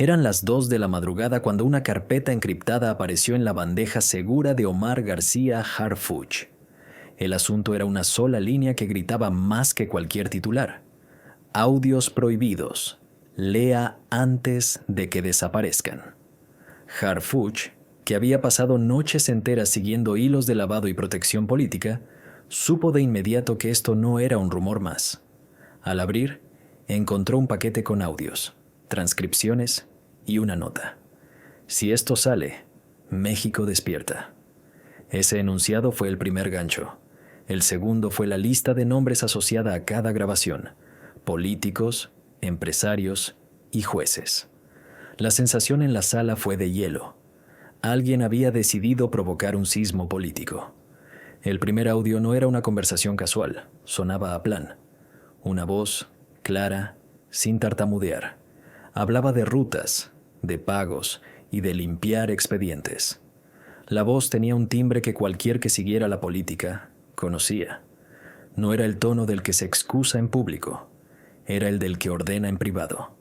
Eran las 2 de la madrugada cuando una carpeta encriptada apareció en la bandeja segura de Omar García Harfuch. El asunto era una sola línea que gritaba más que cualquier titular. Audios prohibidos. Lea antes de que desaparezcan. Harfuch, que había pasado noches enteras siguiendo hilos de lavado y protección política, supo de inmediato que esto no era un rumor más. Al abrir, encontró un paquete con audios, transcripciones y una nota. Si esto sale, México despierta. Ese enunciado fue el primer gancho. El segundo fue la lista de nombres asociada a cada grabación: políticos, empresarios y jueces. La sensación en la sala fue de hielo. Alguien había decidido provocar un sismo político. El primer audio no era una conversación casual, sonaba a plan. Una voz, clara, sin tartamudear, hablaba de rutas, de pagos y de limpiar expedientes. La voz tenía un timbre que cualquier que siguiera la política conocía. No era el tono del que se excusa en público, era el del que ordena en privado.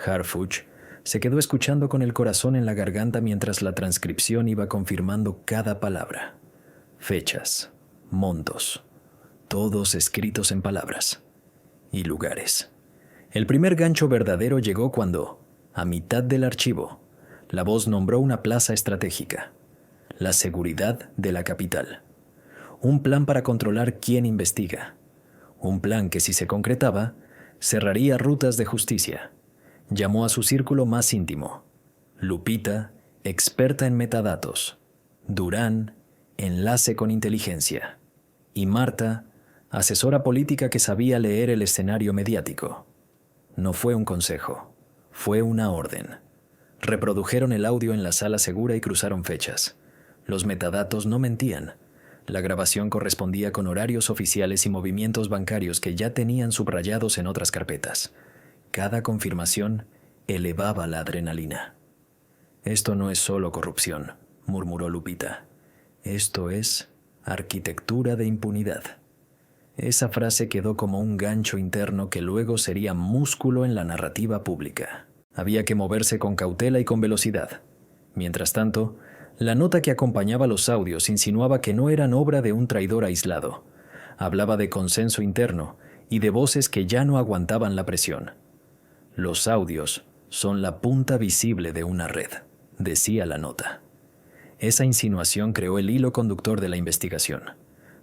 Harfuch se quedó escuchando con el corazón en la garganta mientras la transcripción iba confirmando cada palabra. Fechas, montos, todos escritos en palabras. Y lugares. El primer gancho verdadero llegó cuando, a mitad del archivo, la voz nombró una plaza estratégica: la seguridad de la capital. Un plan para controlar quién investiga. Un plan que, si se concretaba, cerraría rutas de justicia. Llamó a su círculo más íntimo: Lupita, experta en metadatos; Durán, enlace con inteligencia; y Marta, asesora política que sabía leer el escenario mediático. No fue un consejo, fue una orden. Reprodujeron el audio en la sala segura y cruzaron fechas. Los metadatos no mentían. La grabación correspondía con horarios oficiales y movimientos bancarios que ya tenían subrayados en otras carpetas. Cada confirmación elevaba la adrenalina. «Esto no es solo corrupción», murmuró Lupita. «Esto es arquitectura de impunidad». Esa frase quedó como un gancho interno que luego sería músculo en la narrativa pública. Había que moverse con cautela y con velocidad. Mientras tanto, la nota que acompañaba los audios insinuaba que no eran obra de un traidor aislado. Hablaba de consenso interno y de voces que ya no aguantaban la presión. «Los audios son la punta visible de una red», decía la nota. Esa insinuación creó el hilo conductor de la investigación.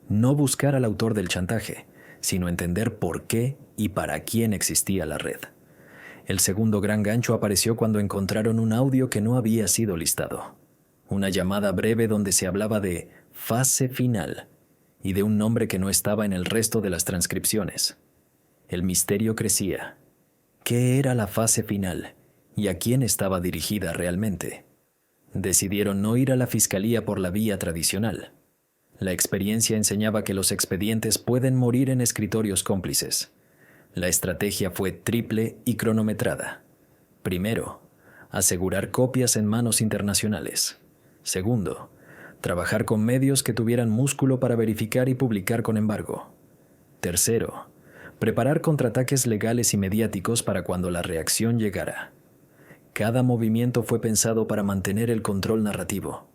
No buscar al autor del chantaje, sino entender por qué y para quién existía la red. El segundo gran gancho apareció cuando encontraron un audio que no había sido listado. Una llamada breve donde se hablaba de fase final y de un nombre que no estaba en el resto de las transcripciones. El misterio crecía. ¿Qué era la fase final y a quién estaba dirigida realmente? Decidieron no ir a la fiscalía por la vía tradicional. La experiencia enseñaba que los expedientes pueden morir en escritorios cómplices. La estrategia fue triple y cronometrada. Primero, asegurar copias en manos internacionales. Segundo, trabajar con medios que tuvieran músculo para verificar y publicar con embargo. Tercero, preparar contraataques legales y mediáticos para cuando la reacción llegara. Cada movimiento fue pensado para mantener el control narrativo.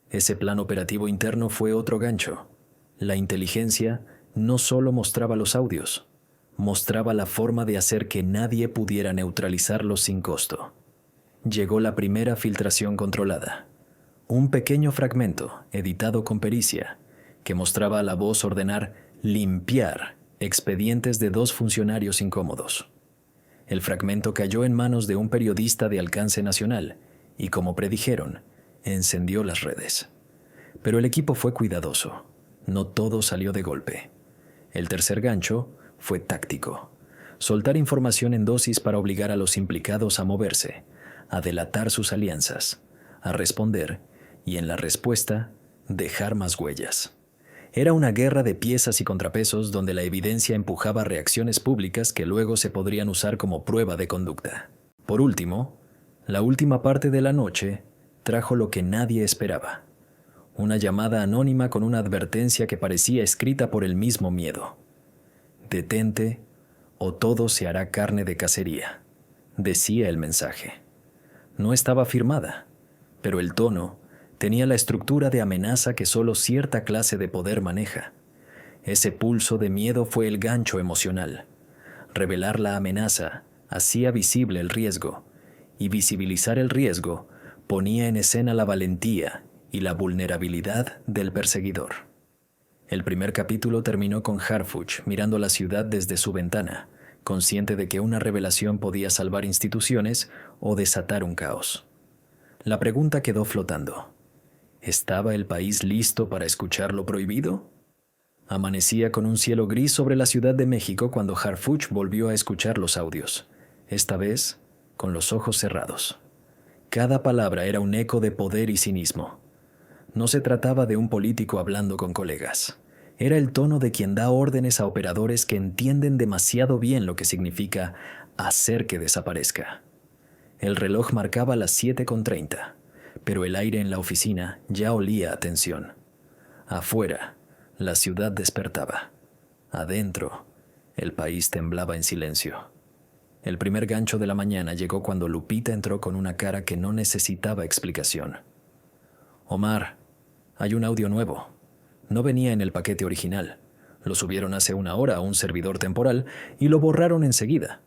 Ese plan operativo interno fue otro gancho. La inteligencia no solo mostraba los audios, mostraba la forma de hacer que nadie pudiera neutralizarlos sin costo. Llegó la primera filtración controlada. Un pequeño fragmento, editado con pericia, que mostraba a la voz ordenar limpiar expedientes de 2 funcionarios incómodos. El fragmento cayó en manos de un periodista de alcance nacional y, como predijeron, encendió las redes. Pero el equipo fue cuidadoso. No todo salió de golpe. El tercer gancho fue táctico. Soltar información en dosis para obligar a los implicados a moverse, a delatar sus alianzas, a responder y, en la respuesta, dejar más huellas. Era una guerra de piezas y contrapesos donde la evidencia empujaba reacciones públicas que luego se podrían usar como prueba de conducta. Por último, la última parte de la noche trajo lo que nadie esperaba: una llamada anónima con una advertencia que parecía escrita por el mismo miedo. «Detente o todo se hará carne de cacería», decía el mensaje. No estaba firmada, pero el tono tenía la estructura de amenaza que solo cierta clase de poder maneja. Ese pulso de miedo fue el gancho emocional. Revelar la amenaza hacía visible el riesgo, y visibilizar el riesgo ponía en escena la valentía y la vulnerabilidad del perseguidor. El primer capítulo terminó con Harfuch mirando la ciudad desde su ventana, consciente de que una revelación podía salvar instituciones o desatar un caos. La pregunta quedó flotando. ¿Estaba el país listo para escuchar lo prohibido? Amanecía con un cielo gris sobre la Ciudad de México cuando Harfuch volvió a escuchar los audios, esta vez con los ojos cerrados. Cada palabra era un eco de poder y cinismo. No se trataba de un político hablando con colegas. Era el tono de quien da órdenes a operadores que entienden demasiado bien lo que significa hacer que desaparezca. El reloj marcaba las 7:30, pero el aire en la oficina ya olía a tensión. Afuera, la ciudad despertaba. Adentro, el país temblaba en silencio. El primer gancho de la mañana llegó cuando Lupita entró con una cara que no necesitaba explicación. Omar, hay un audio nuevo. No venía en el paquete original. Lo subieron hace una hora a un servidor temporal y lo borraron enseguida,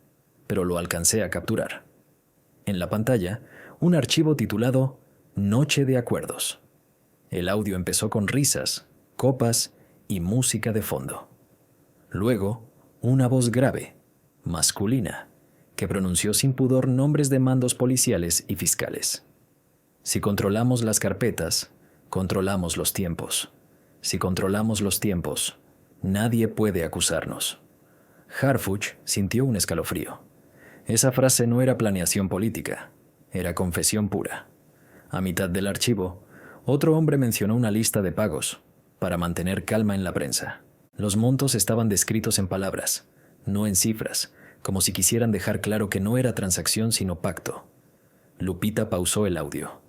pero lo alcancé a capturar. En la pantalla, un archivo titulado Noche de Acuerdos. El audio empezó con risas, copas y música de fondo. Luego, una voz grave, masculina, que pronunció sin pudor nombres de mandos policiales y fiscales. Si controlamos las carpetas, controlamos los tiempos. Si controlamos los tiempos, nadie puede acusarnos. Harfuch sintió un escalofrío. Esa frase no era planeación política, era confesión pura. A mitad del archivo, otro hombre mencionó una lista de pagos para mantener calma en la prensa. Los montos estaban descritos en palabras, no en cifras, como si quisieran dejar claro que no era transacción sino pacto. Lupita pausó el audio.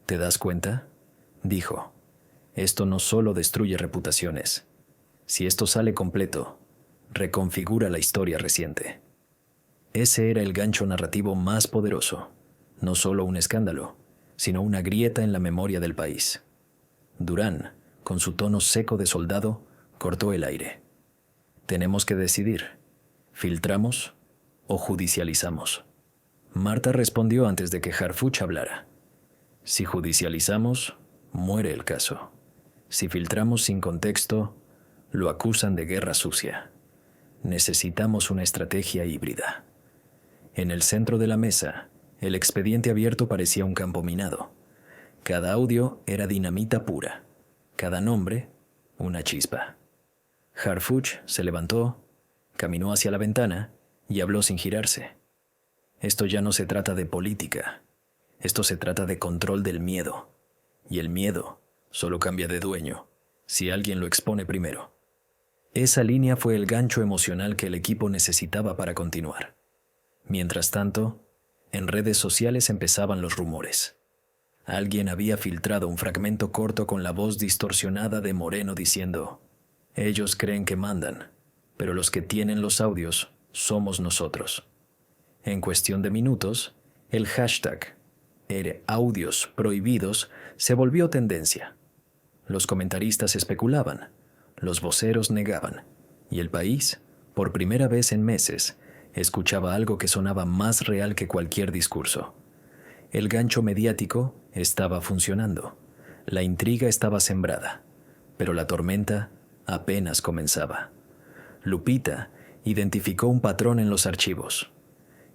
¿Te das cuenta?, dijo. Esto no solo destruye reputaciones. Si esto sale completo, reconfigura la historia reciente. Ese era el gancho narrativo más poderoso. No solo un escándalo, sino una grieta en la memoria del país. Durán, con su tono seco de soldado, cortó el aire. Tenemos que decidir. ¿Filtramos o judicializamos? Marta respondió antes de que Harfuch hablara. Si judicializamos, muere el caso. Si filtramos sin contexto, lo acusan de guerra sucia. Necesitamos una estrategia híbrida. En el centro de la mesa, el expediente abierto parecía un campo minado. Cada audio era dinamita pura. Cada nombre, una chispa. Harfuch se levantó, caminó hacia la ventana y habló sin girarse. Esto ya no se trata de política. Esto se trata de control del miedo. Y el miedo solo cambia de dueño si alguien lo expone primero. Esa línea fue el gancho emocional que el equipo necesitaba para continuar. Mientras tanto, en redes sociales empezaban los rumores. Alguien había filtrado un fragmento corto con la voz distorsionada de Moreno diciendo: ellos creen que mandan, pero los que tienen los audios somos nosotros. En cuestión de minutos, el hashtag #audios prohibidos se volvió tendencia. Los comentaristas especulaban, los voceros negaban, y el país, por primera vez en meses, escuchaba algo que sonaba más real que cualquier discurso. El gancho mediático estaba funcionando, la intriga estaba sembrada, pero la tormenta apenas comenzaba. Lupita identificó un patrón en los archivos.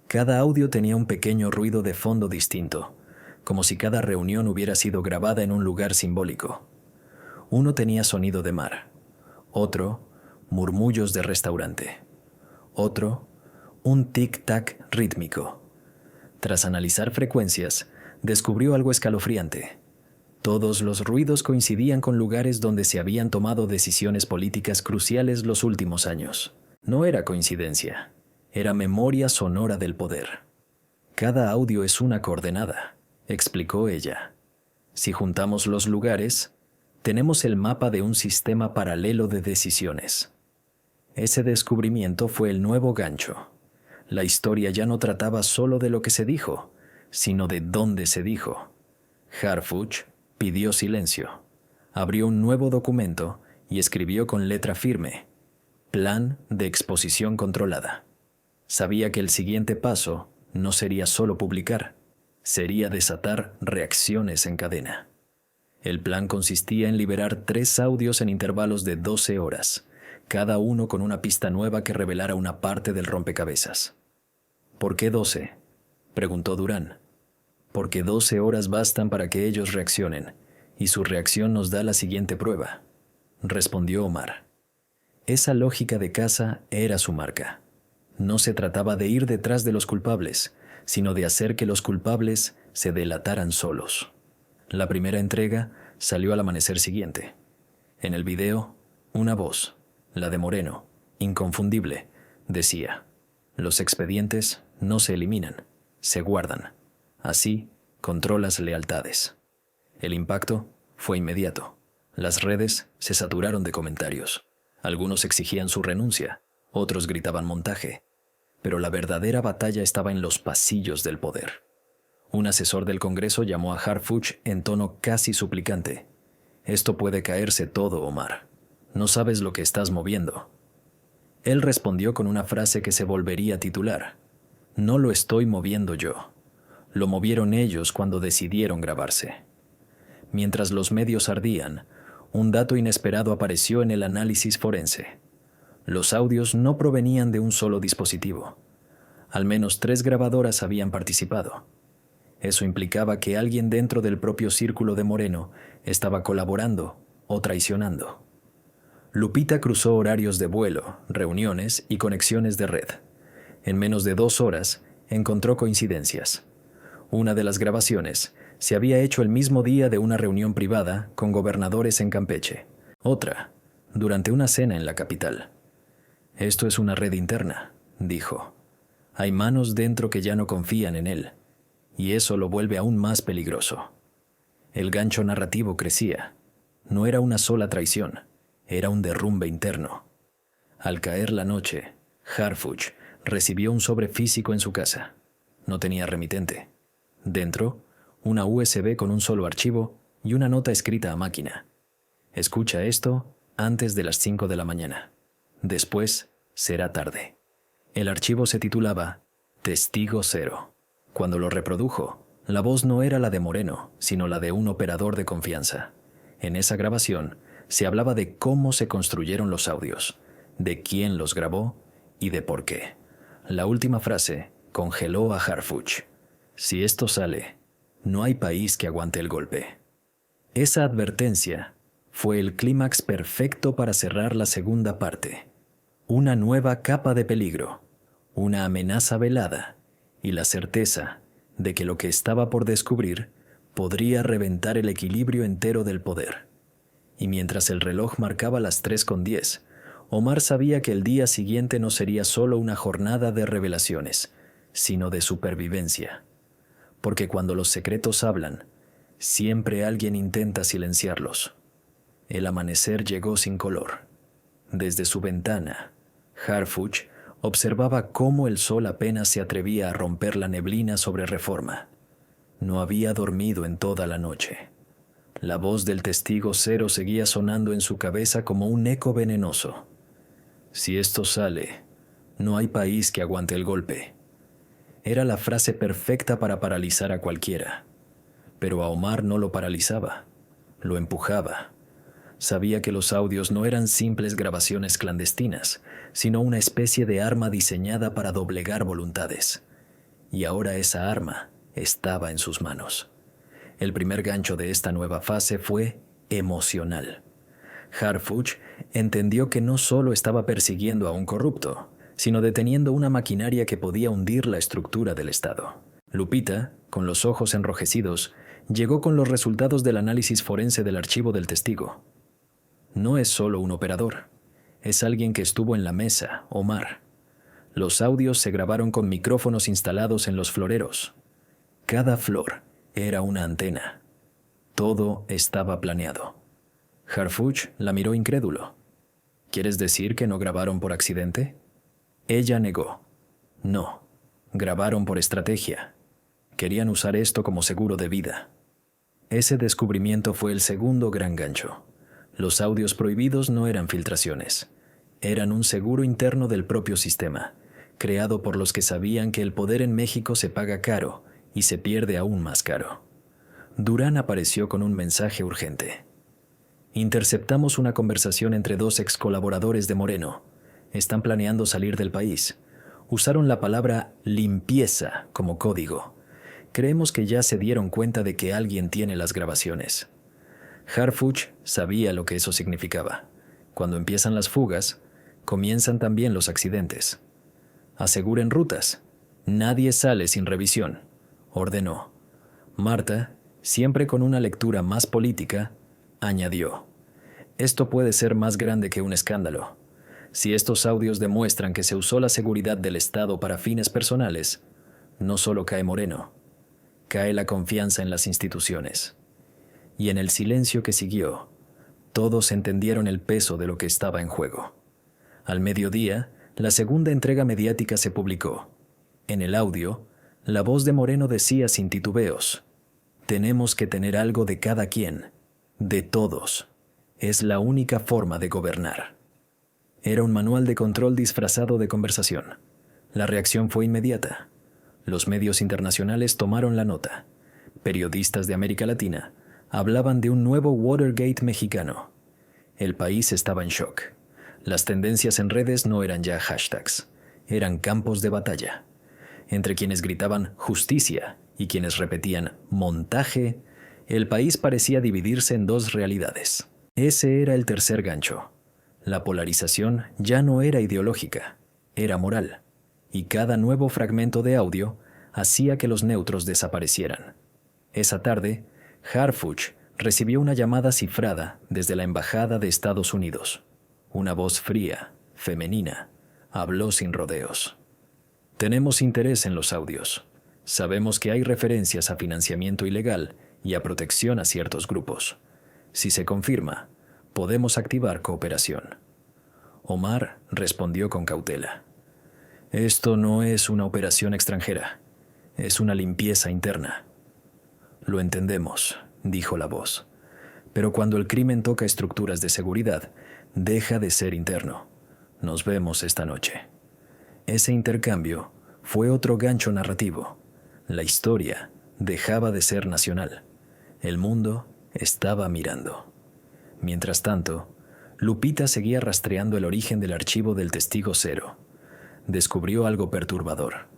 Cada audio tenía un pequeño ruido de fondo distinto, como si cada reunión hubiera sido grabada en un lugar simbólico. Uno tenía sonido de mar, otro, murmullos de restaurante, otro, un tic-tac rítmico. Tras analizar frecuencias, descubrió algo escalofriante. Todos los ruidos coincidían con lugares donde se habían tomado decisiones políticas cruciales los últimos años. No era coincidencia, era memoria sonora del poder. Cada audio es una coordenada, explicó ella. Si juntamos los lugares, tenemos el mapa de un sistema paralelo de decisiones. Ese descubrimiento fue el nuevo gancho. La historia ya no trataba solo de lo que se dijo, sino de dónde se dijo. Harfuch pidió silencio, abrió un nuevo documento y escribió con letra firme: Plan de exposición controlada. Sabía que el siguiente paso no sería solo publicar, sería desatar reacciones en cadena. El plan consistía en liberar 3 audios en intervalos de 12 horas, cada uno con una pista nueva que revelara una parte del rompecabezas. ¿Por qué 12?, preguntó Durán. Porque 12 horas bastan para que ellos reaccionen, y su reacción nos da la siguiente prueba, respondió Omar. Esa lógica de caza era su marca. No se trataba de ir detrás de los culpables, sino de hacer que los culpables se delataran solos. La primera entrega salió al amanecer siguiente. En el video, una voz, la de Moreno, inconfundible, decía: los expedientes no se eliminan, se guardan. Así controlas lealtades. El impacto fue inmediato. Las redes se saturaron de comentarios. Algunos exigían su renuncia, otros gritaban montaje. Pero la verdadera batalla estaba en los pasillos del poder. Un asesor del Congreso llamó a Harfuch en tono casi suplicante. Esto puede caerse todo, Omar. No sabes lo que estás moviendo. Él respondió con una frase que se volvería titular. No lo estoy moviendo yo. Lo movieron ellos cuando decidieron grabarse. Mientras los medios ardían, un dato inesperado apareció en el análisis forense. Los audios no provenían de un solo dispositivo. Al menos 3 grabadoras habían participado. Eso implicaba que alguien dentro del propio círculo de Moreno estaba colaborando o traicionando. Lupita cruzó horarios de vuelo, reuniones y conexiones de red. En menos de 2 horas encontró coincidencias. Una de las grabaciones se había hecho el mismo día de una reunión privada con gobernadores en Campeche. Otra, durante una cena en la capital. Esto es una red interna, dijo. Hay manos dentro que ya no confían en él, y eso lo vuelve aún más peligroso. El gancho narrativo crecía. No era una sola traición, era un derrumbe interno. Al caer la noche, Harfuch recibió un sobre físico en su casa. No tenía remitente. Dentro, una USB con un solo archivo y una nota escrita a máquina. Escucha esto antes de las 5 de la mañana. Después será tarde. El archivo se titulaba Testigo Cero. Cuando lo reprodujo, la voz no era la de Moreno, sino la de un operador de confianza. En esa grabación se hablaba de cómo se construyeron los audios, de quién los grabó y de por qué. La última frase congeló a Harfuch. Si esto sale, no hay país que aguante el golpe. Esa advertencia fue el clímax perfecto para cerrar la segunda parte. Una nueva capa de peligro, una amenaza velada y la certeza de que lo que estaba por descubrir podría reventar el equilibrio entero del poder. Y mientras el reloj marcaba las 3:10, Omar sabía que el día siguiente no sería solo una jornada de revelaciones, sino de supervivencia. Porque cuando los secretos hablan, siempre alguien intenta silenciarlos. El amanecer llegó sin color. Desde su ventana, Harfuch observaba cómo el sol apenas se atrevía a romper la neblina sobre Reforma. No había dormido en toda la noche. La voz del testigo cero seguía sonando en su cabeza como un eco venenoso. Si esto sale, no hay país que aguante el golpe. Era la frase perfecta para paralizar a cualquiera. Pero a Omar no lo paralizaba, lo empujaba. Sabía que los audios no eran simples grabaciones clandestinas, sino una especie de arma diseñada para doblegar voluntades. Y ahora esa arma estaba en sus manos. El primer gancho de esta nueva fase fue emocional. Harfuch entendió que no solo estaba persiguiendo a un corrupto, sino deteniendo una maquinaria que podía hundir la estructura del Estado. Lupita, con los ojos enrojecidos, llegó con los resultados del análisis forense del archivo del testigo. No es solo un operador, es alguien que estuvo en la mesa, Omar. Los audios se grabaron con micrófonos instalados en los floreros. Cada flor era una antena. Todo estaba planeado. Harfuch la miró incrédulo. ¿Quieres decir que no grabaron por accidente? Ella negó. No, grabaron por estrategia. Querían usar esto como seguro de vida. Ese descubrimiento fue el segundo gran gancho. Los audios prohibidos no eran filtraciones. Eran un seguro interno del propio sistema, creado por los que sabían que el poder en México se paga caro y se pierde aún más caro. Durán apareció con un mensaje urgente. Interceptamos una conversación entre dos ex colaboradores de Moreno. Están planeando salir del país. Usaron la palabra limpieza como código. Creemos que ya se dieron cuenta de que alguien tiene las grabaciones. Harfuch sabía lo que eso significaba. Cuando empiezan las fugas, comienzan también los accidentes. Aseguren rutas. Nadie sale sin revisión, ordenó. Marta, siempre con una lectura más política, añadió: esto puede ser más grande que un escándalo. Si estos audios demuestran que se usó la seguridad del Estado para fines personales, no solo cae Moreno, cae la confianza en las instituciones. Y en el silencio que siguió, todos entendieron el peso de lo que estaba en juego. Al mediodía, la segunda entrega mediática se publicó. En el audio, la voz de Moreno decía sin titubeos: tenemos que tener algo de cada quien, de todos. Es la única forma de gobernar. Era un manual de control disfrazado de conversación. La reacción fue inmediata. Los medios internacionales tomaron la nota. Periodistas de América Latina hablaban de un nuevo Watergate mexicano. El país estaba en shock. Las tendencias en redes no eran ya hashtags, eran campos de batalla. Entre quienes gritaban justicia y quienes repetían montaje, el país parecía dividirse en dos realidades. Ese era el tercer gancho. La polarización ya no era ideológica, era moral, y cada nuevo fragmento de audio hacía que los neutros desaparecieran. Esa tarde, Harfuch recibió una llamada cifrada desde la Embajada de Estados Unidos. Una voz fría, femenina, habló sin rodeos. Tenemos interés en los audios. Sabemos que hay referencias a financiamiento ilegal y a protección a ciertos grupos. Si se confirma, podemos activar cooperación. Omar respondió con cautela. Esto no es una operación extranjera, es una limpieza interna. Lo entendemos, dijo la voz, pero cuando el crimen toca estructuras de seguridad, deja de ser interno. Nos vemos esta noche. Ese intercambio fue otro gancho narrativo. La historia dejaba de ser nacional. El mundo estaba mirando. Mientras tanto, Lupita seguía rastreando el origen del archivo del Testigo Cero. Descubrió algo perturbador.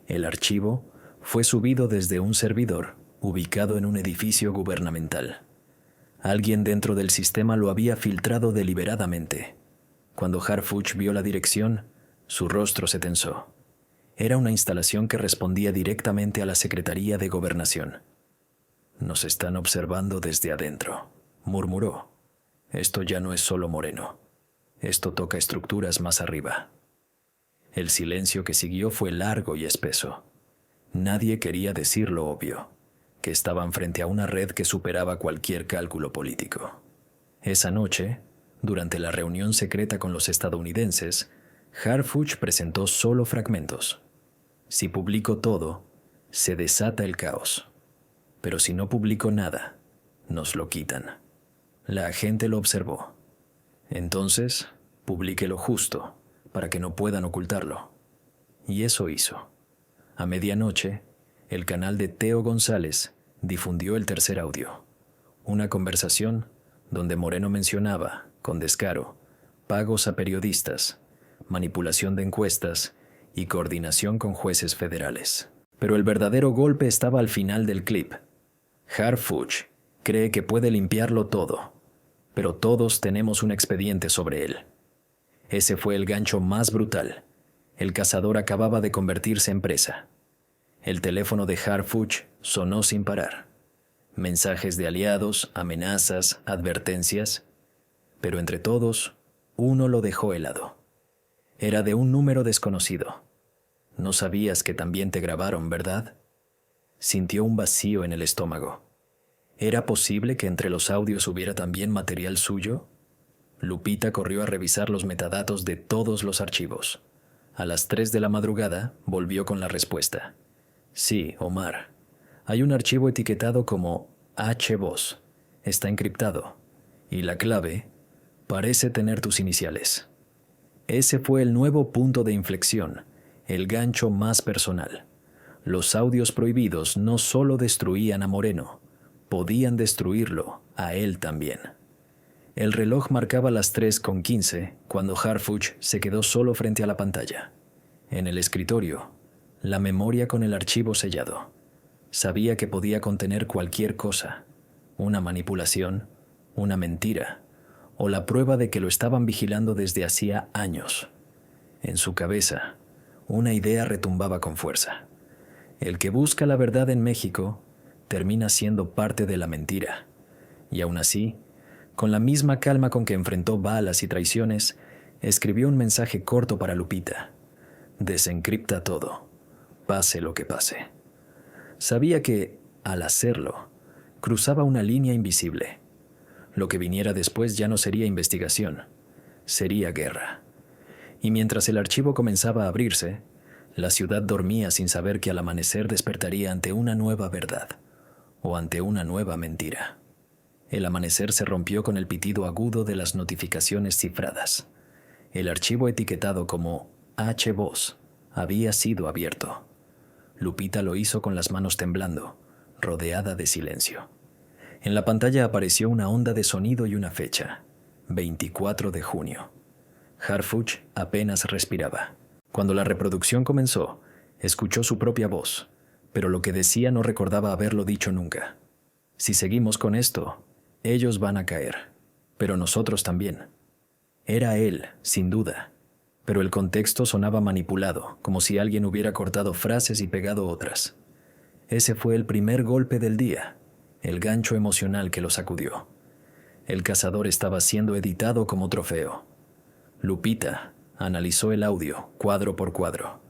El archivo fue subido desde un servidor ubicado en un edificio gubernamental. Alguien dentro del sistema lo había filtrado deliberadamente. Cuando Harfuch vio la dirección, su rostro se tensó. Era una instalación que respondía directamente a la Secretaría de Gobernación. Nos están observando desde adentro, murmuró. Esto ya no es solo Moreno. Esto toca estructuras más arriba. El silencio que siguió fue largo y espeso. Nadie quería decir lo obvio, que estaban frente a una red que superaba cualquier cálculo político. Esa noche, durante la reunión secreta con los estadounidenses, Harfuch presentó solo fragmentos. Si publico todo, se desata el caos. Pero si no publico nada, nos lo quitan. La agente lo observó. Entonces, publique lo justo, para que no puedan ocultarlo. Y eso hizo. A medianoche, el canal de Teo González difundió el tercer audio. Una conversación donde Moreno mencionaba, con descaro, pagos a periodistas, manipulación de encuestas y coordinación con jueces federales. Pero el verdadero golpe estaba al final del clip. Harfuch cree que puede limpiarlo todo, pero todos tenemos un expediente sobre él. Ese fue el gancho más brutal. El cazador acababa de convertirse en presa. El teléfono de Harfuch sonó sin parar. Mensajes de aliados, amenazas, advertencias. Pero entre todos, uno lo dejó helado. Era de un número desconocido. No sabías que también te grabaron, ¿verdad? Sintió un vacío en el estómago. ¿Era posible que entre los audios hubiera también material suyo? Lupita corrió a revisar los metadatos de todos los archivos. A las 3 de la madrugada volvió con la respuesta. Sí, Omar. Hay un archivo etiquetado como HBoss. Está encriptado. Y la clave parece tener tus iniciales. Ese fue el nuevo punto de inflexión, el gancho más personal. Los audios prohibidos no solo destruían a Moreno, podían destruirlo a él también. El reloj marcaba las 3:15 cuando Harfuch se quedó solo frente a la pantalla. En el escritorio, la memoria con el archivo sellado. Sabía que podía contener cualquier cosa, una manipulación, una mentira, o la prueba de que lo estaban vigilando desde hacía años. En su cabeza, una idea retumbaba con fuerza. El que busca la verdad en México termina siendo parte de la mentira. Y aún así, con la misma calma con que enfrentó balas y traiciones, escribió un mensaje corto para Lupita. Desencripta todo, pase lo que pase. Sabía que, al hacerlo, cruzaba una línea invisible. Lo que viniera después ya no sería investigación, sería guerra. Y mientras el archivo comenzaba a abrirse, la ciudad dormía sin saber que al amanecer despertaría ante una nueva verdad, o ante una nueva mentira. El amanecer se rompió con el pitido agudo de las notificaciones cifradas. El archivo etiquetado como HBoss había sido abierto. Lupita lo hizo con las manos temblando, rodeada de silencio. En la pantalla apareció una onda de sonido y una fecha, 24 de junio. Harfuch apenas respiraba. Cuando la reproducción comenzó, escuchó su propia voz, pero lo que decía no recordaba haberlo dicho nunca. Si seguimos con esto, ellos van a caer, pero nosotros también. Era él, sin duda, pero el contexto sonaba manipulado, como si alguien hubiera cortado frases y pegado otras. Ese fue el primer golpe del día, el gancho emocional que lo sacudió. El cazador estaba siendo editado como trofeo. Lupita analizó el audio, cuadro por cuadro.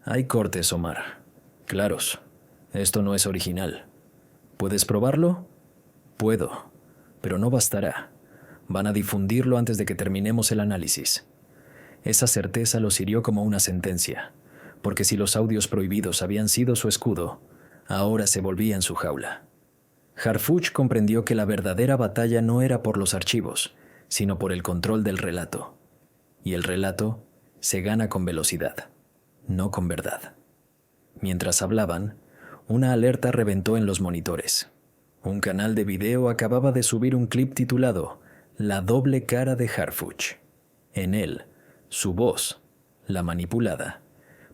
Hay cortes, Omar. Claros. Esto no es original. ¿Puedes probarlo? Puedo, pero no bastará. Van a difundirlo antes de que terminemos el análisis. Esa certeza los hirió como una sentencia, porque si los audios prohibidos habían sido su escudo, ahora se volvían su jaula. Harfuch comprendió que la verdadera batalla no era por los archivos, sino por el control del relato. Y el relato se gana con velocidad, no con verdad. Mientras hablaban, una alerta reventó en los monitores. Un canal de video acababa de subir un clip titulado La doble cara de Harfuch. En él, su voz, la manipulada,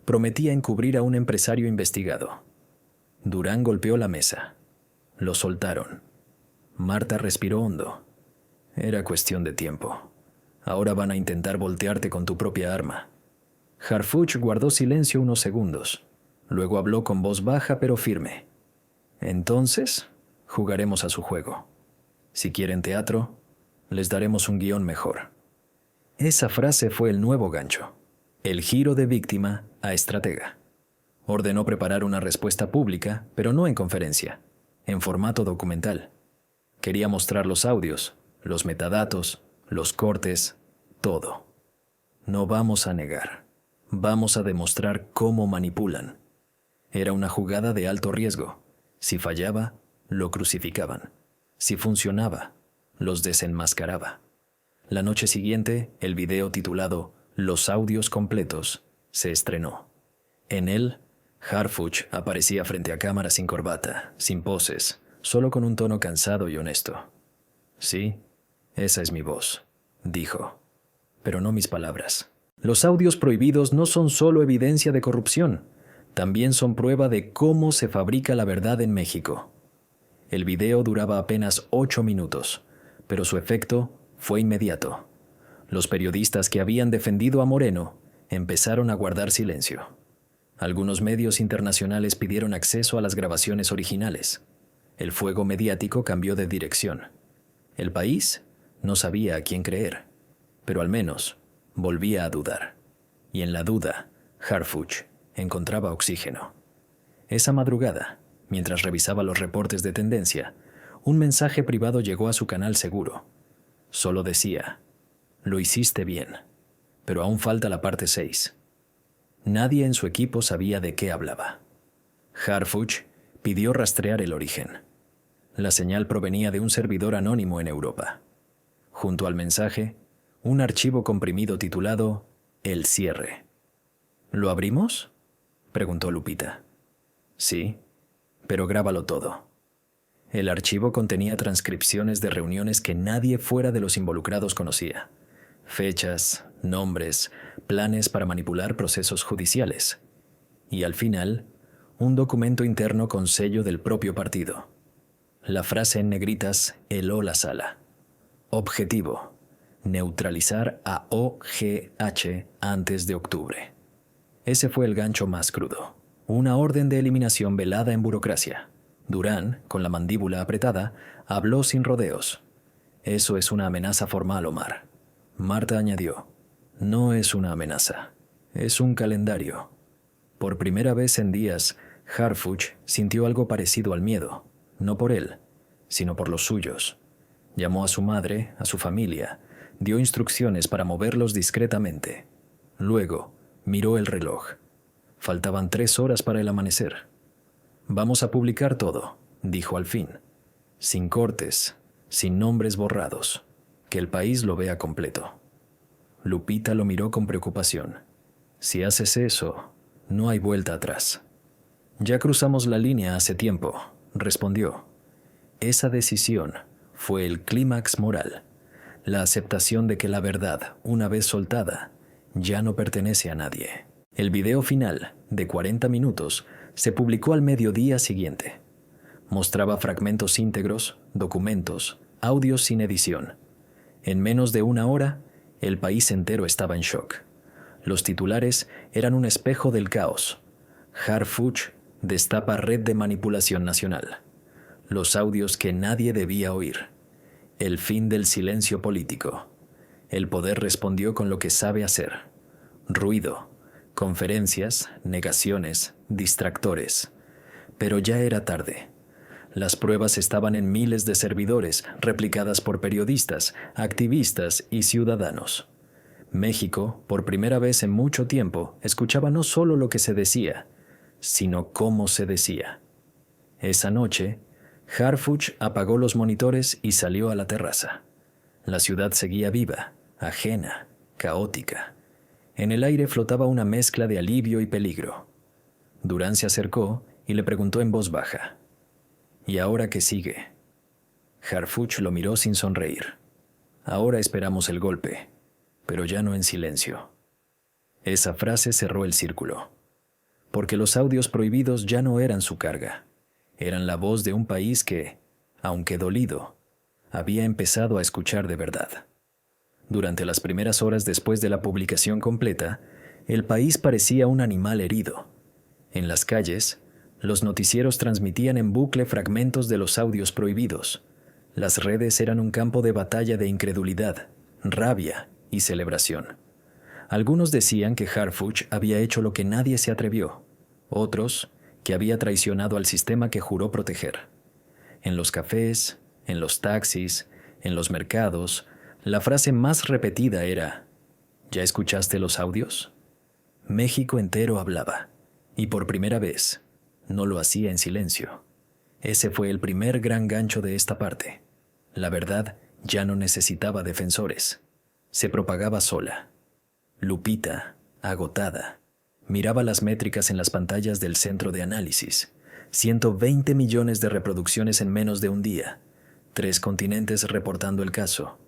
prometía encubrir a un empresario investigado. Durán golpeó la mesa. Lo soltaron. Marta respiró hondo. Era cuestión de tiempo. Ahora van a intentar voltearte con tu propia arma. Harfuch guardó silencio unos segundos. Luego habló con voz baja pero firme. Entonces, jugaremos a su juego. Si quieren teatro, les daremos un guión mejor. Esa frase fue el nuevo gancho. El giro de víctima a estratega. Ordenó preparar una respuesta pública, pero no en conferencia, en formato documental. Quería mostrar los audios, los metadatos, los cortes, todo. No vamos a negar. Vamos a demostrar cómo manipulan. Era una jugada de alto riesgo. Si fallaba, lo crucificaban. Si funcionaba, los desenmascaraba. La noche siguiente, el video titulado Los audios completos se estrenó. En él, Harfuch aparecía frente a cámara sin corbata, sin poses, solo con un tono cansado y honesto. Sí, esa es mi voz, dijo, pero no mis palabras. Los audios prohibidos no son solo evidencia de corrupción, también son prueba de cómo se fabrica la verdad en México. El video duraba apenas 8 minutos, pero su efecto fue inmediato. Los periodistas que habían defendido a Moreno empezaron a guardar silencio. Algunos medios internacionales pidieron acceso a las grabaciones originales. El fuego mediático cambió de dirección. El país no sabía a quién creer, pero al menos volvía a dudar. Y en la duda, Harfuch encontraba oxígeno. Esa madrugada, mientras revisaba los reportes de tendencia, un mensaje privado llegó a su canal seguro. Solo decía, lo hiciste bien, pero aún falta la parte 6. Nadie en su equipo sabía de qué hablaba. Harfuch Pidió rastrear el origen. La señal provenía de un servidor anónimo en Europa. Junto al mensaje, un archivo comprimido titulado El cierre. ¿Lo abrimos?, preguntó Lupita. Sí, pero grábalo todo. El archivo contenía transcripciones de reuniones que nadie fuera de los involucrados conocía. Fechas, nombres, planes para manipular procesos judiciales. Y al final, un documento interno con sello del propio partido. La frase en negritas heló la sala. Objetivo: neutralizar a OGH antes de octubre. Ese fue el gancho más crudo. Una orden de eliminación velada en burocracia. Durán, con la mandíbula apretada, habló sin rodeos. Eso es una amenaza formal, Omar. Marta añadió. No es una amenaza. Es un calendario. Por primera vez en días, Harfuch sintió algo parecido al miedo. No por él, sino por los suyos. Llamó a su madre, a su familia, dio instrucciones para moverlos discretamente. Luego, miró el reloj. Faltaban 3 horas para el amanecer. Vamos a publicar todo, dijo al fin. Sin cortes, sin nombres borrados. Que el país lo vea completo. Lupita lo miró con preocupación. Si haces eso, no hay vuelta atrás. Ya cruzamos la línea hace tiempo, respondió. Esa decisión fue el clímax moral, la aceptación de que la verdad, una vez soltada, ya no pertenece a nadie. El video final, de 40 minutos, se publicó al mediodía siguiente. Mostraba fragmentos íntegros, documentos, audios sin edición. En menos de 1 hora, el país entero estaba en shock. Los titulares eran un espejo del caos. Harfuch destapa red de manipulación nacional. Los audios que nadie debía oír. El fin del silencio político. El poder respondió con lo que sabe hacer. Ruido, conferencias, negaciones, distractores. Pero ya era tarde. Las pruebas estaban en miles de servidores, replicadas por periodistas, activistas y ciudadanos. México, por primera vez en mucho tiempo, escuchaba no solo lo que se decía, sino cómo se decía. Esa noche, Harfuch apagó los monitores y salió a la terraza. La ciudad seguía viva, ajena, caótica. En el aire flotaba una mezcla de alivio y peligro. Durán se acercó y le preguntó en voz baja. ¿Y ahora qué sigue? Harfuch lo miró sin sonreír. Ahora esperamos el golpe, pero ya no en silencio. Esa frase cerró el círculo. Porque los audios prohibidos ya no eran su carga. Eran la voz de un país que, aunque dolido, había empezado a escuchar de verdad. Durante las primeras horas después de la publicación completa, el país parecía un animal herido. En las calles, los noticieros transmitían en bucle fragmentos de los audios prohibidos. Las redes eran un campo de batalla de incredulidad, rabia y celebración. Algunos decían que Harfuch había hecho lo que nadie se atrevió. Otros, que había traicionado al sistema que juró proteger. En los cafés, en los taxis, en los mercados, la frase más repetida era: ¿ya escuchaste los audios? México entero hablaba, y por primera vez, no lo hacía en silencio. Ese fue el primer gran gancho de esta parte. La verdad ya no necesitaba defensores. Se propagaba sola. Lupita, agotada, miraba las métricas en las pantallas del centro de análisis. 120 millones de reproducciones en menos de un día. 3 continentes reportando el caso.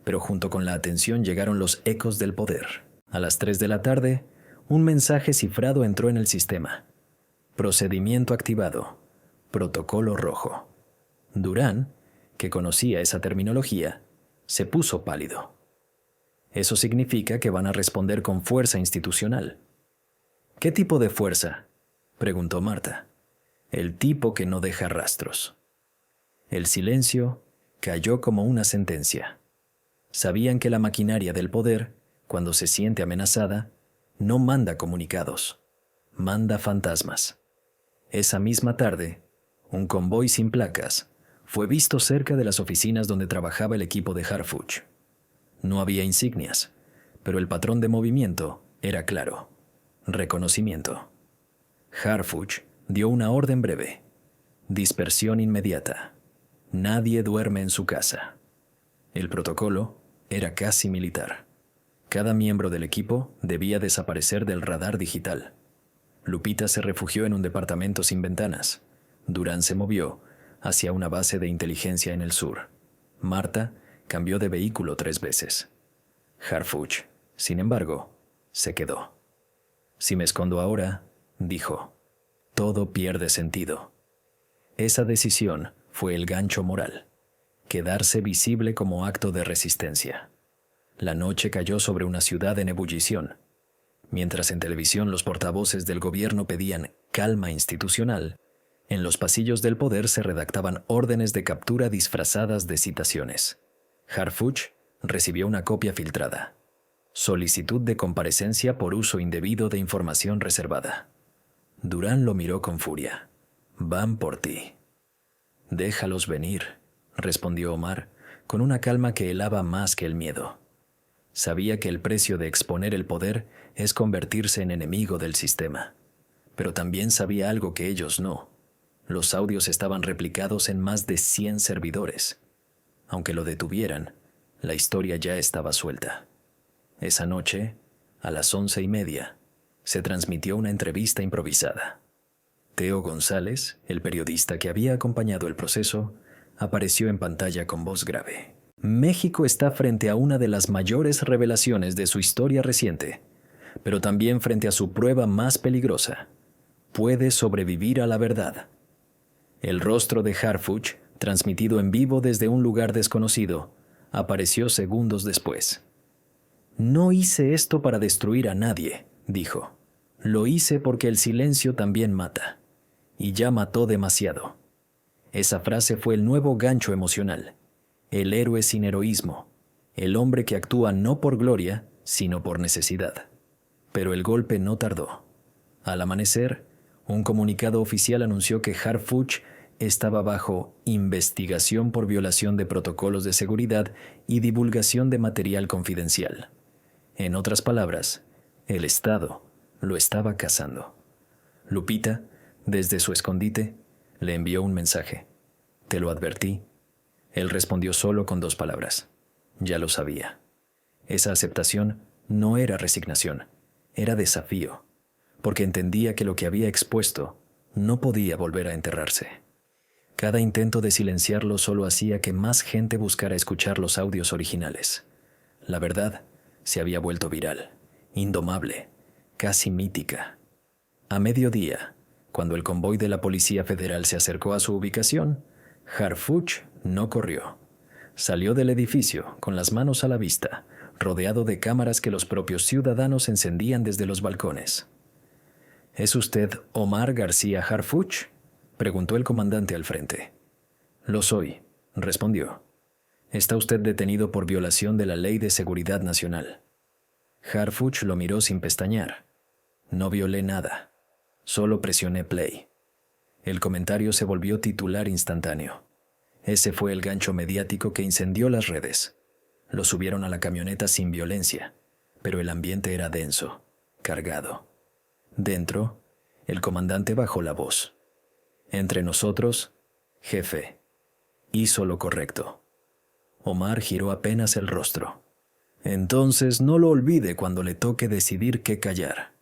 Pero junto con la atención llegaron los ecos del poder. A las 3 de la tarde, un mensaje cifrado entró en el sistema. Procedimiento activado. Protocolo rojo. Durán, que conocía esa terminología, se puso pálido. Eso significa que van a responder con fuerza institucional. ¿Qué tipo de fuerza?, preguntó Marta. El tipo que no deja rastros. El silencio cayó como una sentencia. Sabían que la maquinaria del poder, cuando se siente amenazada, no manda comunicados, manda fantasmas. Esa misma tarde, un convoy sin placas fue visto cerca de las oficinas donde trabajaba el equipo de Harfuch. No había insignias, pero el patrón de movimiento era claro: reconocimiento. Harfuch dio una orden breve: Dispersión inmediata. Nadie duerme en su casa. El protocolo era casi militar. Cada miembro del equipo debía desaparecer del radar digital. Lupita se refugió en un departamento sin ventanas. Durán se movió hacia una base de inteligencia en el sur. Marta cambió de vehículo 3 veces. Harfuch, sin embargo, se quedó. Si me escondo ahora, dijo, todo pierde sentido. Esa decisión fue el gancho moral. Quedarse visible como acto de resistencia. La noche cayó sobre una ciudad en ebullición. Mientras en televisión los portavoces del gobierno pedían calma institucional, en los pasillos del poder se redactaban órdenes de captura disfrazadas de citaciones. Harfuch recibió una copia filtrada. Solicitud de comparecencia por uso indebido de información reservada. Durán lo miró con furia. Van por ti. Déjalos venir, respondió Omar, con una calma que helaba más que el miedo. Sabía que el precio de exponer el poder es convertirse en enemigo del sistema. Pero también sabía algo que ellos no. Los audios estaban replicados en más de 100 servidores. Aunque lo detuvieran, la historia ya estaba suelta. Esa noche, a las 11:30, se transmitió una entrevista improvisada. Teo González, el periodista que había acompañado el proceso, apareció en pantalla con voz grave. México está frente a una de las mayores revelaciones de su historia reciente, pero también frente a su prueba más peligrosa. Puede sobrevivir a la verdad. El rostro de Harfuch, transmitido en vivo desde un lugar desconocido, apareció segundos después. No hice esto para destruir a nadie, dijo. Lo hice porque el silencio también mata. Y ya mató demasiado. Esa frase fue el nuevo gancho emocional. El héroe sin heroísmo. El hombre que actúa no por gloria, sino por necesidad. Pero el golpe no tardó. Al amanecer, un comunicado oficial anunció que Harfuch estaba bajo investigación por violación de protocolos de seguridad y divulgación de material confidencial. En otras palabras, el Estado lo estaba cazando. Lupita, desde su escondite, le envió un mensaje. «Te lo advertí». Él respondió solo con 2 palabras. Ya lo sabía. Esa aceptación no era resignación, era desafío, porque entendía que lo que había expuesto no podía volver a enterrarse. Cada intento de silenciarlo solo hacía que más gente buscara escuchar los audios originales. La verdad se había vuelto viral, indomable, casi mítica. A mediodía, cuando el convoy de la Policía Federal se acercó a su ubicación, Harfuch no corrió. Salió del edificio con las manos a la vista, rodeado de cámaras que los propios ciudadanos encendían desde los balcones. ¿Es usted Omar García Harfuch?, preguntó el comandante al frente. «Lo soy», respondió. «Está usted detenido por violación de la Ley de Seguridad Nacional». Harfuch lo miró sin pestañear. «No violé nada. Solo presioné play». El comentario se volvió titular instantáneo. Ese fue el gancho mediático que incendió las redes. Lo subieron a la camioneta sin violencia, pero el ambiente era denso, cargado. Dentro, el comandante bajó la voz. «Entre nosotros, jefe, hizo lo correcto». Omar giró apenas el rostro. «Entonces no lo olvide cuando le toque decidir qué callar».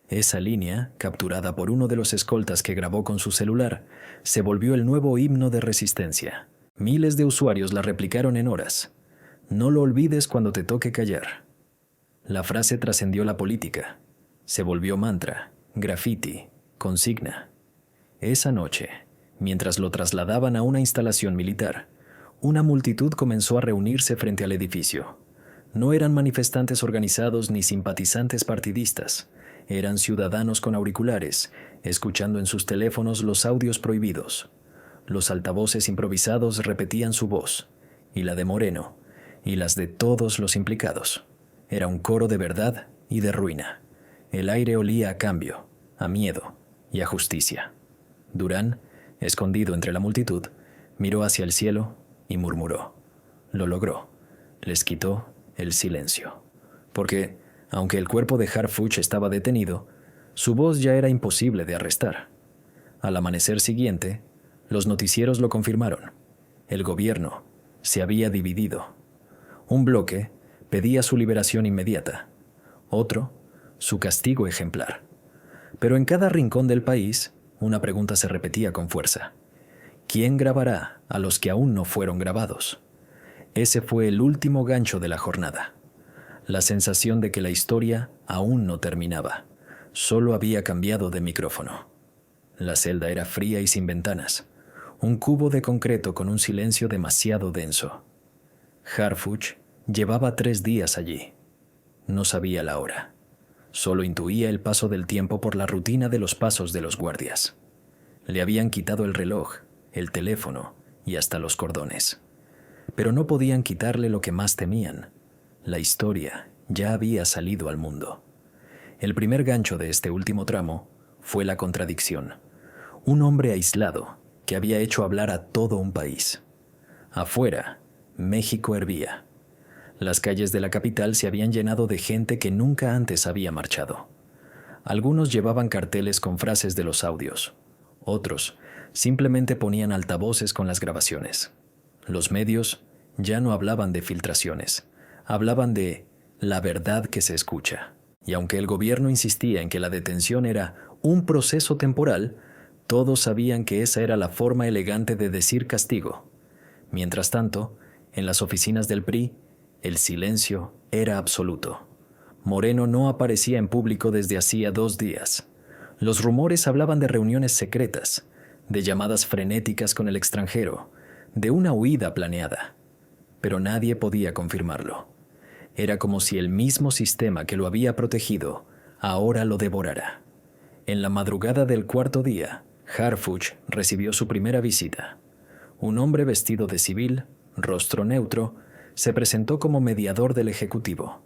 Esa línea, capturada por uno de los escoltas que grabó con su celular, se volvió el nuevo himno de resistencia. Miles de usuarios la replicaron en horas. «No lo olvides cuando te toque callar». La frase trascendió la política. Se volvió mantra, graffiti, consigna. Esa noche, mientras lo trasladaban a una instalación militar, una multitud comenzó a reunirse frente al edificio. No eran manifestantes organizados ni simpatizantes partidistas. Eran ciudadanos con auriculares, escuchando en sus teléfonos los audios prohibidos. Los altavoces improvisados repetían su voz, y la de Moreno, y las de todos los implicados. Era un coro de verdad y de ruina. El aire olía a cambio, a miedo y a justicia. Durán, escondido entre la multitud, miró hacia el cielo y murmuró. Lo logró. Les quitó el silencio. Porque, aunque el cuerpo de Harfuch estaba detenido, su voz ya era imposible de arrestar. Al amanecer siguiente, Los noticieros lo confirmaron. El gobierno se había dividido. Un bloque pedía su liberación inmediata, otro, su castigo ejemplar. Pero en cada rincón del país, una pregunta se repetía con fuerza. ¿Quién grabará a los que aún no fueron grabados? Ese fue el último gancho de la jornada. La sensación de que la historia aún no terminaba. Solo había cambiado de micrófono. La celda era fría y sin ventanas. Un cubo de concreto con un silencio demasiado denso. Harfuch llevaba 3 días allí. No sabía la hora. Solo intuía el paso del tiempo por la rutina de los pasos de los guardias. Le habían quitado el reloj, el teléfono y hasta los cordones. Pero no podían quitarle lo que más temían. La historia ya había salido al mundo. El primer gancho de este último tramo fue la contradicción. Un hombre aislado que había hecho hablar a todo un país. Afuera, México hervía. Las calles de la capital se habían llenado de gente que nunca antes había marchado. Algunos llevaban carteles con frases de los audios. Otros simplemente ponían altavoces con las grabaciones. Los medios ya no hablaban de filtraciones. Hablaban de la verdad que se escucha. Y aunque el gobierno insistía en que la detención era un proceso temporal, todos sabían que esa era la forma elegante de decir castigo. Mientras tanto, en las oficinas del PRI, el silencio era absoluto. Moreno no aparecía en público desde hacía 2 días. Los rumores hablaban de reuniones secretas, de llamadas frenéticas con el extranjero, de una huida planeada. Pero nadie podía confirmarlo. Era como si el mismo sistema que lo había protegido ahora lo devorara. En la madrugada del 4.º día, Harfuch recibió su primera visita. Un hombre vestido de civil, rostro neutro, se presentó como mediador del Ejecutivo.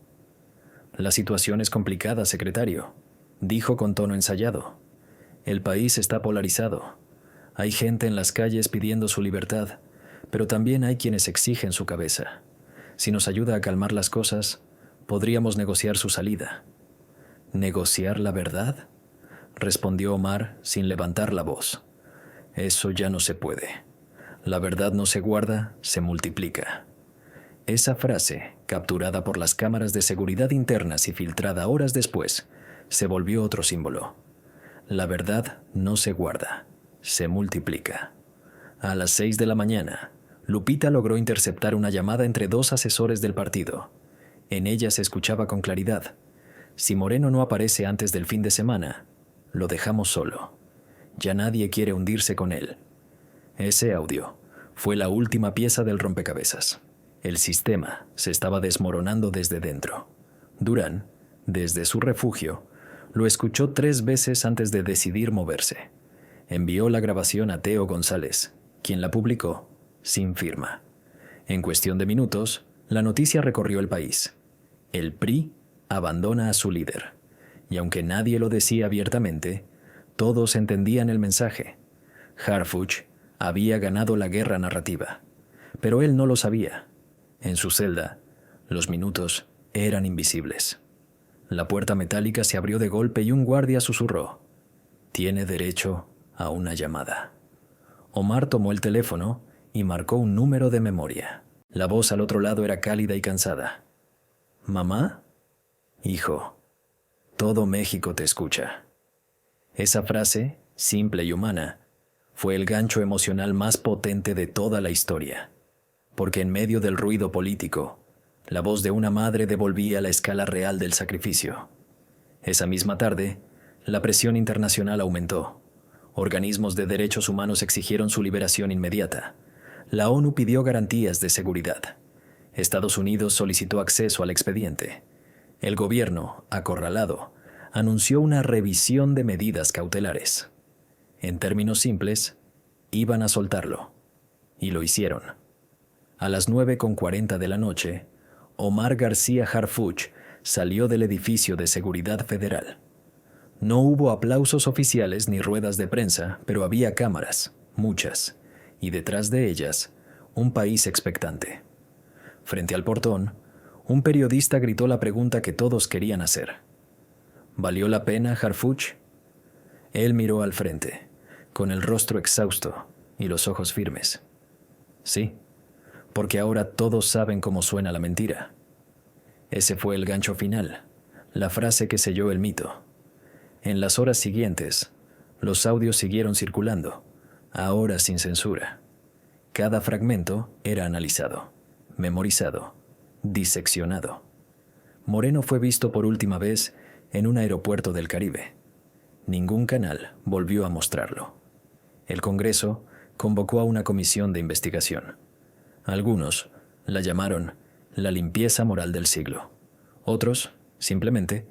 «La situación es complicada, secretario», dijo con tono ensayado. «El país está polarizado. Hay gente en las calles pidiendo su libertad, pero también hay quienes exigen su cabeza. Si nos ayuda a calmar las cosas, podríamos negociar su salida». «¿Negociar la verdad?», respondió Omar sin levantar la voz. «Eso ya no se puede. La verdad no se guarda, se multiplica». Esa frase, capturada por las cámaras de seguridad internas y filtrada horas después, se volvió otro símbolo. La verdad no se guarda, se multiplica. A las 6 de la mañana, Lupita logró interceptar una llamada entre 2 asesores del partido. En ella se escuchaba con claridad: «Si Moreno no aparece antes del fin de semana, lo dejamos solo. Ya nadie quiere hundirse con él». Ese audio fue la última pieza del rompecabezas. El sistema se estaba desmoronando desde dentro. Durán, desde su refugio, lo escuchó 3 veces antes de decidir moverse. Envió la grabación a Teo González, quien la publicó sin firma. En cuestión de minutos, la noticia recorrió el país. El PRI abandona a su líder. Y aunque nadie lo decía abiertamente, todos entendían el mensaje. Harfuch había ganado la guerra narrativa, pero él no lo sabía. En su celda, los minutos eran invisibles. La puerta metálica se abrió de golpe y un guardia susurró: «Tiene derecho a una llamada». Omar tomó el teléfono y marcó un número de memoria. La voz al otro lado era cálida y cansada. «¿Mamá?» «Hijo, todo México te escucha». Esa frase, simple y humana, fue el gancho emocional más potente de toda la historia. Porque en medio del ruido político, la voz de una madre devolvía la escala real del sacrificio. Esa misma tarde, la presión internacional aumentó. Organismos de derechos humanos exigieron su liberación inmediata. La ONU pidió garantías de seguridad. Estados Unidos solicitó acceso al expediente. El gobierno, acorralado, anunció una revisión de medidas cautelares. En términos simples, iban a soltarlo. Y lo hicieron. A las 9:40 de la noche, Omar García Harfuch salió del edificio de seguridad federal. No hubo aplausos oficiales ni ruedas de prensa, pero había cámaras, muchas, y detrás de ellas, un país expectante. Frente al portón, un periodista gritó la pregunta que todos querían hacer. ¿Valió la pena, Harfuch? Él miró al frente, con el rostro exhausto, y los ojos firmes. Sí, porque ahora todos saben cómo suena la mentira. Ese fue el gancho final, la frase que selló el mito. En las horas siguientes, los audios siguieron circulando, ahora sin censura. Cada fragmento era analizado, memorizado, diseccionado. Moreno fue visto por última vez en un aeropuerto del Caribe. Ningún canal volvió a mostrarlo. El Congreso convocó a una comisión de investigación. Algunos la llamaron la limpieza moral del siglo. Otros, simplemente,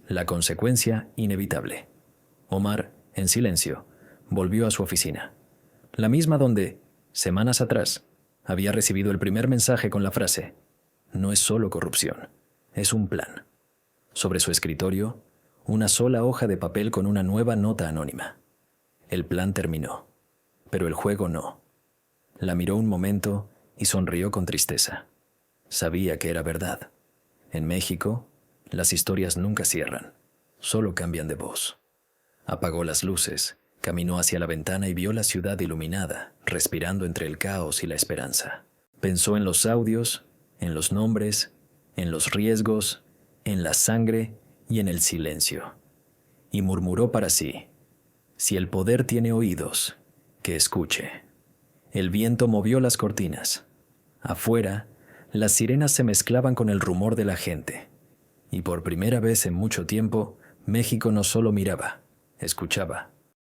la consecuencia inevitable. Omar, en silencio, volvió a su oficina. La misma donde, semanas atrás, había recibido el primer mensaje con la frase: "No es solo corrupción, es un plan". Sobre su escritorio, una sola hoja de papel con una nueva nota anónima. El plan terminó, pero el juego no. La miró un momento y sonrió con tristeza. Sabía que era verdad. En México, las historias nunca cierran, solo cambian de voz. Apagó las luces, caminó hacia la ventana y vio la ciudad iluminada, respirando entre el caos y la esperanza. Pensó en los audios, en los nombres, en los riesgos, en la sangre y en el silencio. Y murmuró para sí: si el poder tiene oídos, que escuche. El viento movió las cortinas. Afuera, las sirenas se mezclaban con el rumor de la gente. Y por primera vez en mucho tiempo, México no solo miraba, escuchaba.